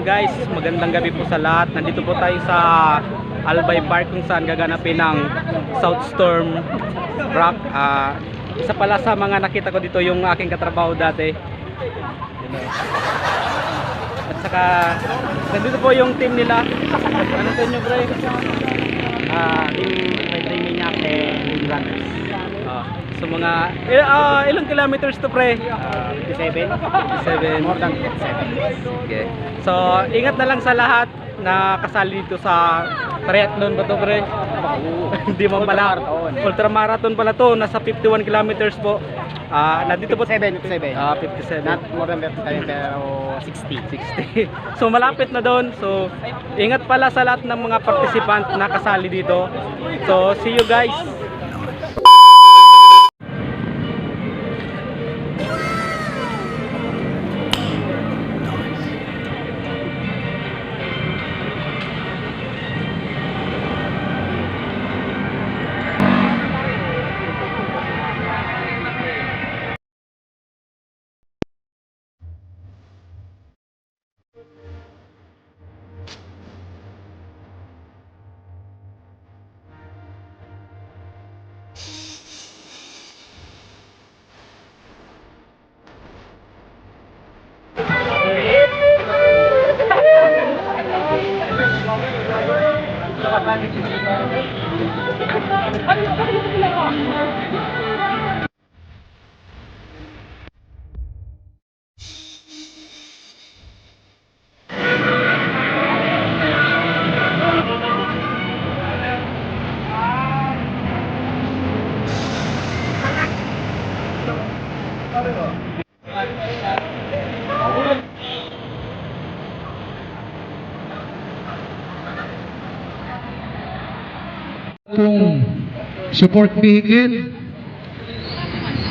guys, magandang gabi po sa lahat. Nandito po tayo sa Albay Park kung saan gaganapin ng South Storm Rock. Isa pala sa mga nakita ko dito yung aking katrabaho dati. At saka nandito po yung team nila. Ano to nyo bro? Team Minyak and Runners. So mga ilang kilometers to pre? 57. 57. More than 57. Okay. So ingat na lang sa lahat na kasali dito sa triathlon ba to pre? Hindi man pala. Ultramarathon pala to. Nasa 51 kilometers po. Nandito po 57. 57. Not more than 57 pero 60. 60. So malapit na doon. So ingat pala sa lahat ng mga participant na kasali dito. So see you guys. Kung support vehicle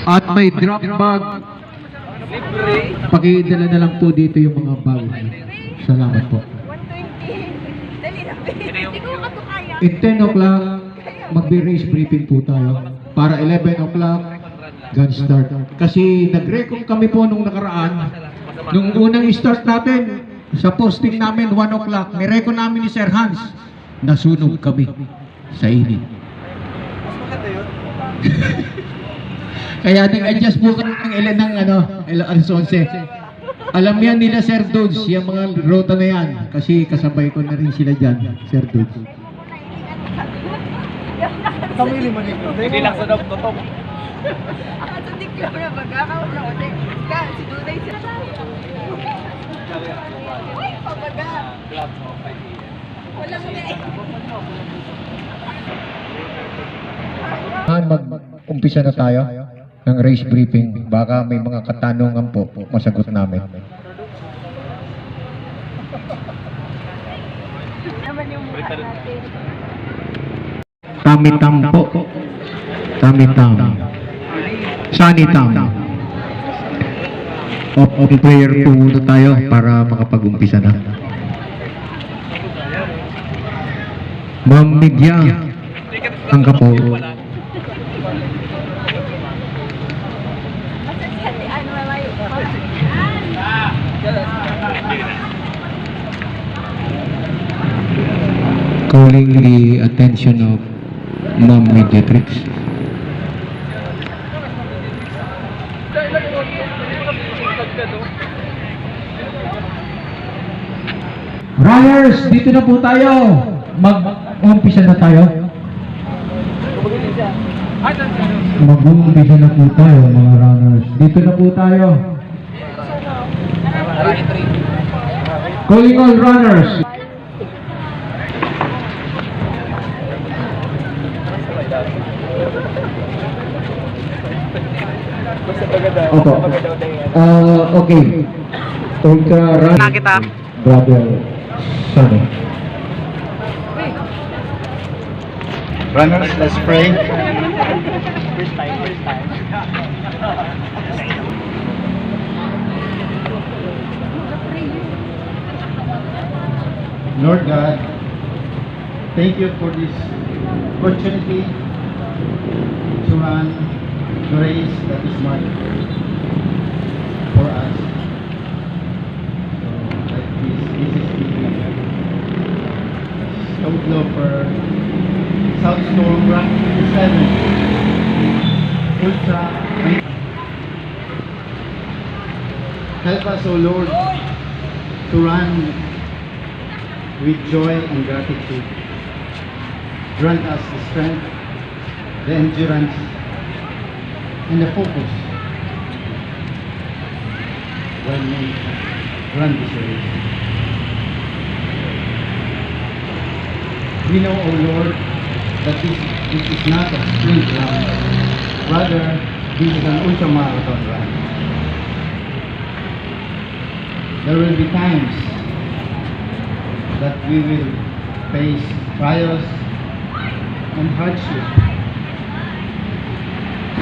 at may drop bag, pakidala na lang po dito yung mga bag. Salamat po. 120. Dali na. Hindi ko kaya. In 10 o'clock, magbe-race briefing po tayo. Para 11 o'clock, gun start. Kasi nag-record kami po nung nakaraan. Nung unang start natin, sa posting namin 1 o'clock, nirecord namin ni Sir Hans. Nasunog kami sa init. Kaya nag-adjust po kami ng ilan ng alas 11. Alam yan nila Sir Dodge, yung mga rota na yan. Kasi kasabay ko na rin sila dyan, Sir Dodge. Kamili mo nito. Hindi lang sa totoo. Ako sa tiklo na magkakaw na kasi si Duday siya. Uy, pabaga. Walang na eh. Mag-umpisa na tayo ng race briefing. Baka may mga katanungan po, masagot namin. Naman yung mukha natin. Tamitam po. Tamitam. Sanitam. Open prayer po muna tayo para makapag-umpisa na. Ma'am Midya, ang kapo. Calling the attention of Ma'am Mediatrix. Runners, dito na po tayo. Mag-umpisa na tayo. Mag-umpisa na po tayo, mga runners. Dito na po tayo. Calling all runners. Opo. Okay. Ultra run. Kita. Brother Sunny. Runners, let's pray. First time. Lord God, thank you for this opportunity to run the race that is marked for us. So, like this is South Storm Rank 57, Ultra. Help us, O Lord, to run with joy and gratitude. Grant us the strength, the endurance, and the focus when we run this race. We know, O Lord, that this is not a sprint run. Rather, this is an ultramarathon run. There will be times that we will face trials and hardship.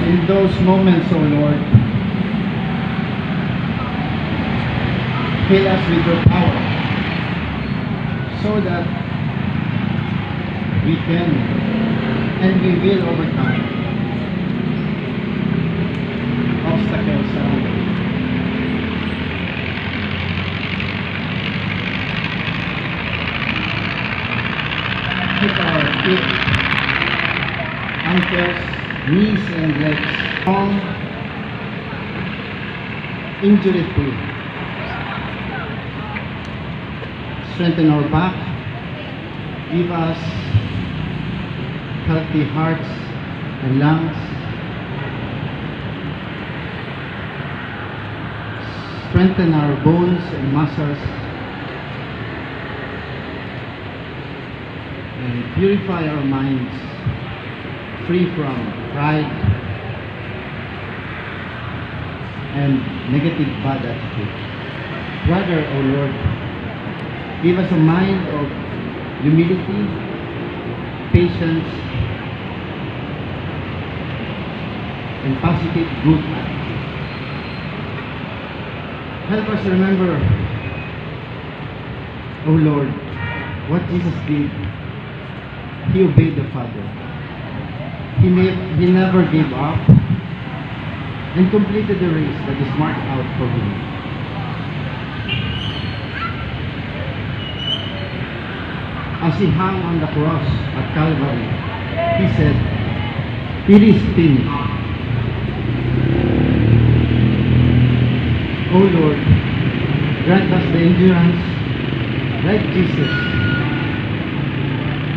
In those moments, O Lord, fill us with your power so that we can and we will overcome obstacles around us. Keep our feet, ankles, knees and legs strong, injury-free. Strengthen our back, give us healthy hearts and lungs. Strengthen our bones and muscles. And purify our minds, free from pride and negative bad attitude. Rather, O Lord, give us a mind of humility, patience, and positive good attitude. Help us remember, O Lord, what Jesus did. He obeyed the Father. He never gave up and completed the race that is marked out for him. As he hung on the cross at Calvary, he said, "It is finished." O Lord, grant us the endurance like Jesus.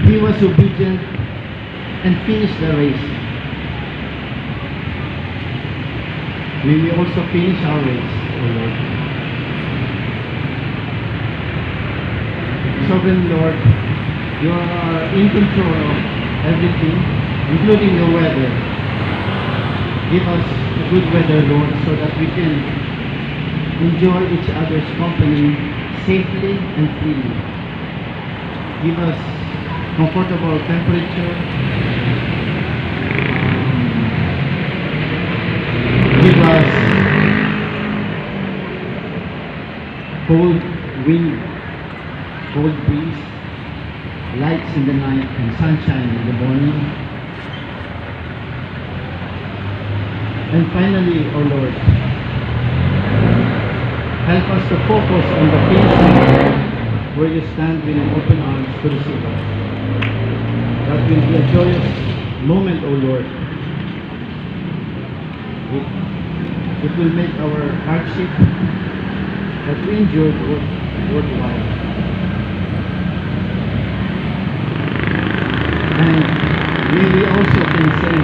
He was obedient and finished the race. May we also finish our race, O Lord. Sovereign Lord, you are in control of everything, including the weather. Give us good weather, Lord, so that we can enjoy each other's company safely and freely. Give us comfortable temperature. Give us cold wind, cold breeze, lights in the night and sunshine in the morning. And finally, O Lord, help us to focus on the finish line where you stand with open arms to receive us. That will be a joyous moment, O Lord. It will make our hardship that we endured worthwhile. And may we also can say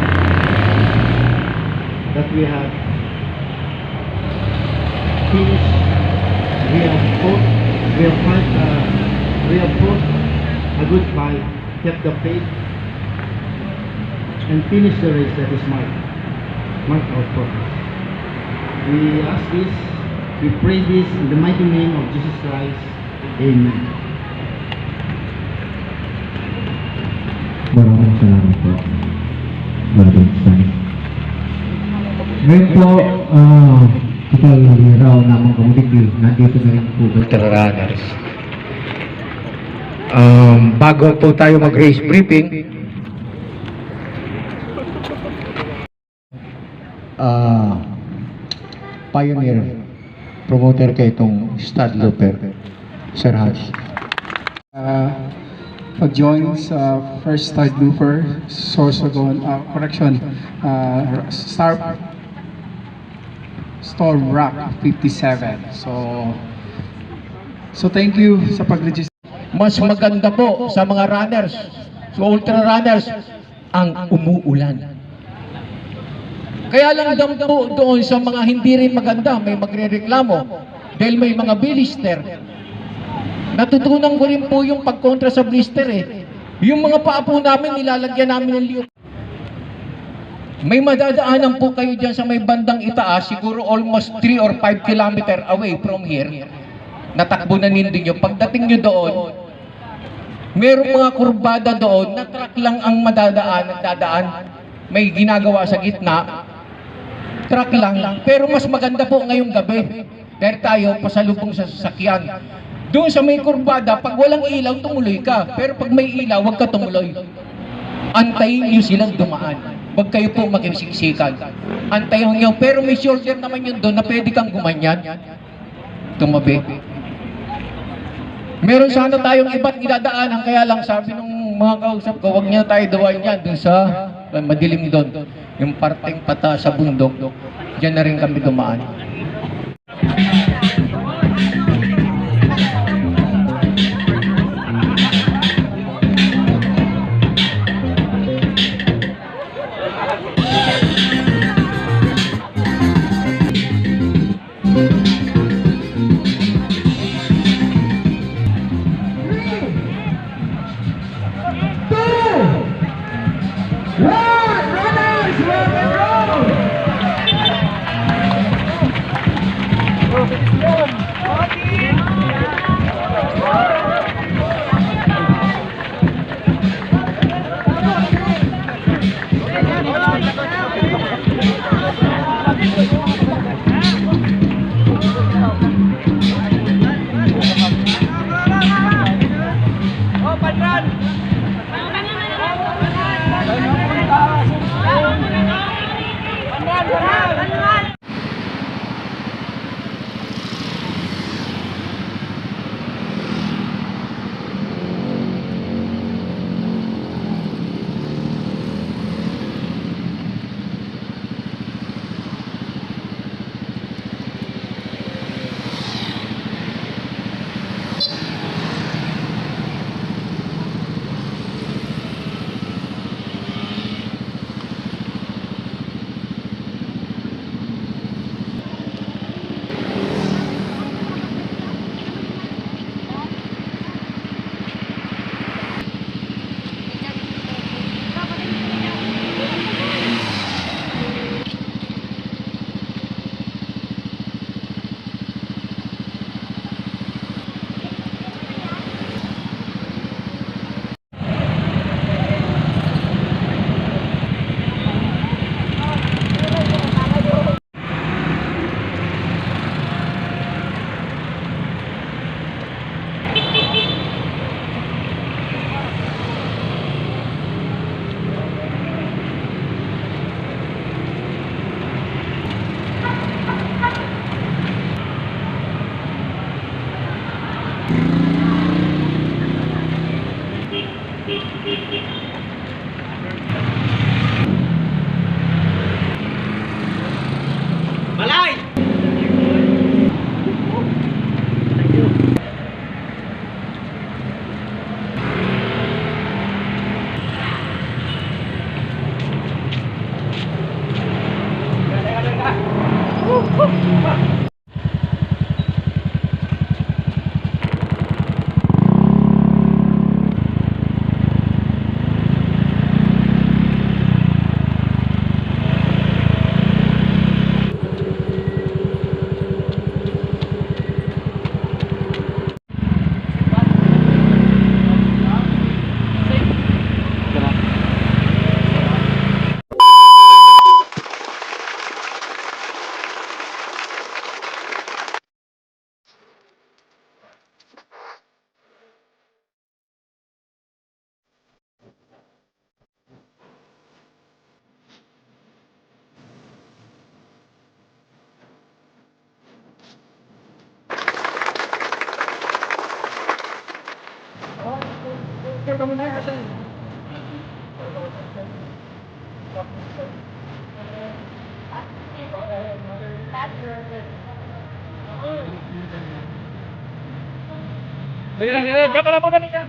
that we have finished, we have fought a good fight, kept the faith, and finished the race that is marked out for us. We ask this, we pray this in the mighty name of Jesus Christ. Amen. Maraming salamat po, Brother Stan. Ngayon po, kapag raw namang kamutikil, nandito na rin po veteraners. Bago po tayo mag-race briefing, pioneer promoter kay itong Stud Looper, Sir Hans. pag-join sa First Tide Looper, Sorsogon, Storm Rock 57. So thank you sa pag-register. Mas maganda po sa mga runners, sa ultra runners, ang umuulan. Kaya lang daw po doon sa mga hindi rin maganda, may magrereklamo dahil may mga blister. Natutunan ko rin po yung pagkontra sa blister eh. Yung mga paa po namin, nilalagyan namin ng liyok. May madadaanan po kayo dyan sa may bandang itaas, siguro almost 3 or 5 kilometer away from here. Natakbo na nindin nyo. Pagdating nyo doon, merong mga kurbada doon na truck lang ang nagdadaan. May ginagawa sa gitna, truck lang. Pero mas maganda po ngayong gabi. Dahil tayo pasalubong sa sasakyan. Doon sa may kurbada, pag walang ilaw, tumuloy ka. Pero pag may ilaw, huwag ka tumuloy. Antayin nyo silang dumaan. Huwag kayo po magsiksikan. Antayin nyo. Pero may shoulder naman yun doon na pwede kang gumanyan. Tumabi. Meron sana tayong iba't idadaanan. Kaya lang sabi ng mga kausap ko, huwag niya tayo dawain yan doon sa madilim doon. Yung parteng pata sa bundok. Diyan na rin kami dumaan. Berapa lama kan ikan?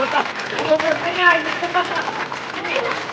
Puta, umubot na nga.